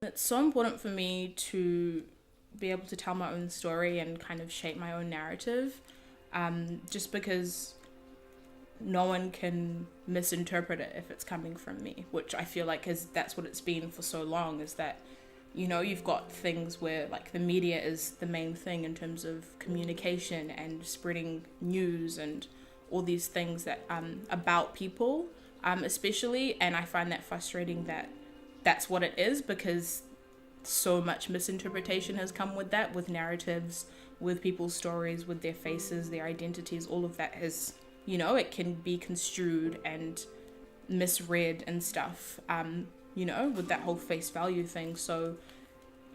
It's so important for me to be able to tell my own story and kind of shape my own narrative, just because no one can misinterpret it if it's coming from me, which I feel like is that's what it's been for so long, is that you've got things where like the media is the main thing in terms of communication and spreading news and all these things that about people, especially, and I find that frustrating that that's what it is, because so much misinterpretation has come with that, with narratives, with people's stories, with their faces, their identities. All of that has, it can be construed and misread and stuff, with that whole face value thing. So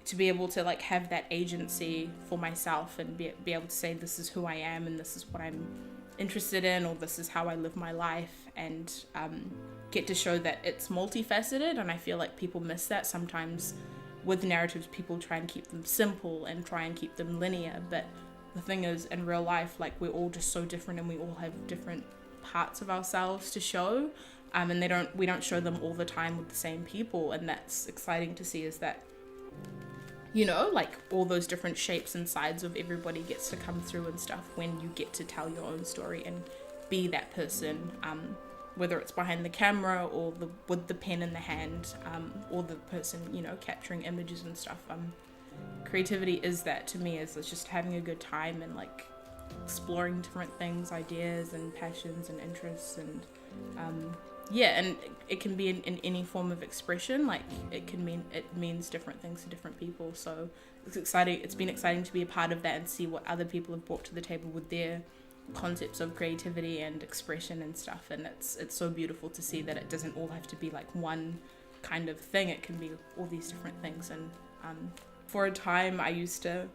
to be able to like have that agency for myself and be able to say, this is who I am and this is what I'm interested in, or this is how I live my life, and get to show that it's multifaceted. And I feel like people miss that sometimes with narratives. People try and keep them simple and try and keep them linear, but the thing is, in real life, like, we're all just so different and we all have different parts of ourselves to show, and we don't show them all the time with the same people. And that's exciting to see, is that like all those different shapes and sides of everybody gets to come through and stuff when you get to tell your own story and be that person, whether it's behind the camera or with the pen in the hand, or the person capturing images and stuff. Creativity is that to me, is it's just having a good time and like exploring different things, ideas and passions and interests, and and it can be in any form of expression. Like it means different things to different people. So it's been exciting to be a part of that and see what other people have brought to the table with their concepts of creativity and expression and stuff. And it's so beautiful to see that it doesn't all have to be like one kind of thing. It can be all these different things. And for a time I used to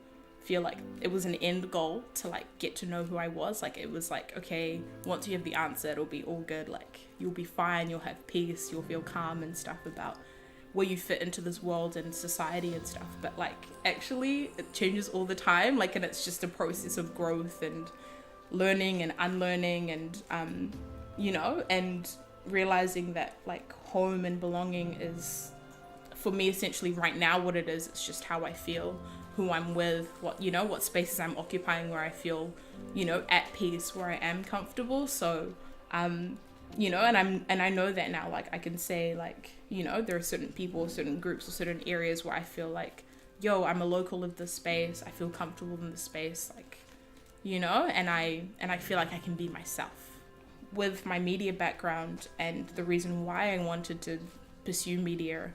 feel like it was an end goal to like get to know who I was. Like it was like, okay, once you have the answer, it'll be all good. Like you'll be fine, you'll have peace, you'll feel calm and stuff about where you fit into this world and society and stuff. But like actually it changes all the time, like, and it's just a process of growth and learning and unlearning, and and realizing that like home and belonging is, for me, essentially right now what it is. It's just how I feel, who I'm with, what spaces I'm occupying where I feel at peace, where I am comfortable. So and I know that now. Like I can say, like, there are certain people, certain groups, or certain areas where I feel like, I'm a local of this space, I feel comfortable in this space, like, and I feel like I can be myself. With my media background, and the reason why I wanted to pursue media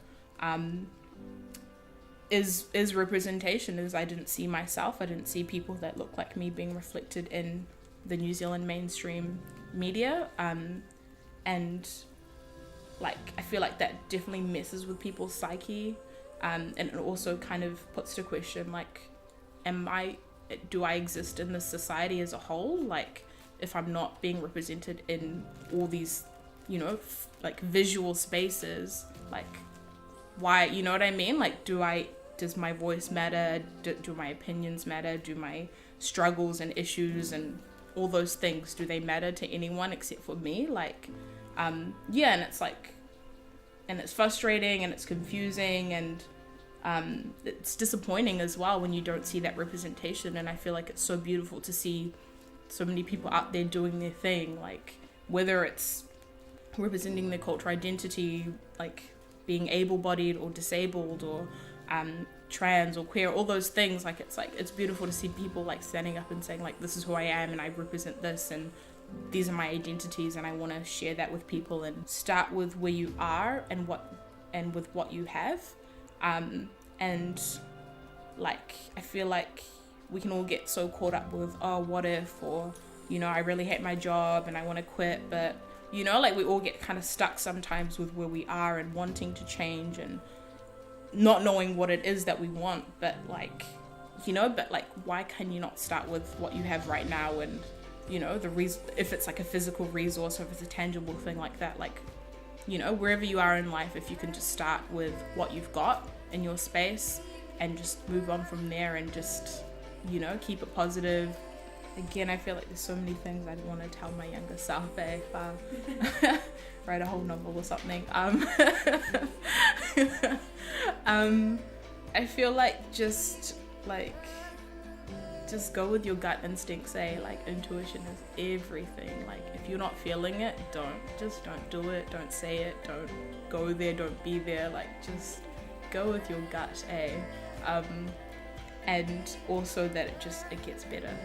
is representation. Is I didn't see myself, I didn't see people that look like me being reflected in the New Zealand mainstream media, and like I feel like that definitely messes with people's psyche, and it also kind of puts to question, like, do I exist in this society as a whole? Like, if I'm not being represented in all these, like visual spaces, like, why, you know what I mean? Like, does my voice matter? Do my opinions matter? Do my struggles and issues and all those things, do they matter to anyone except for me? Like, and it's like, and it's frustrating and it's confusing, and it's disappointing as well when you don't see that representation. And I feel like it's so beautiful to see so many people out there doing their thing, like whether it's representing their cultural identity, like being able-bodied or disabled, or trans or queer, all those things. Like it's beautiful to see people like standing up and saying, like, this is who I am and I represent this and these are my identities, and I want to share that with people. And start with where you are and with what you have, and like I feel like we can all get so caught up with, oh, what if, or I really hate my job and I want to quit. But like we all get kind of stuck sometimes with where we are and wanting to change and not knowing what it is that we want. But like why can you not start with what you have right now? And if it's like a physical resource, or if it's a tangible thing like that, like wherever you are in life, if you can just start with what you've got in your space and just move on from there, and just keep it positive, again, I feel like there's so many things I'd want to tell my younger self, if write a whole novel or something. I feel like just go with your gut instincts, like intuition is everything. Like if you're not feeling it, don't do it, don't say it, don't go there, don't be there, like just go with your gut, and also that it gets better.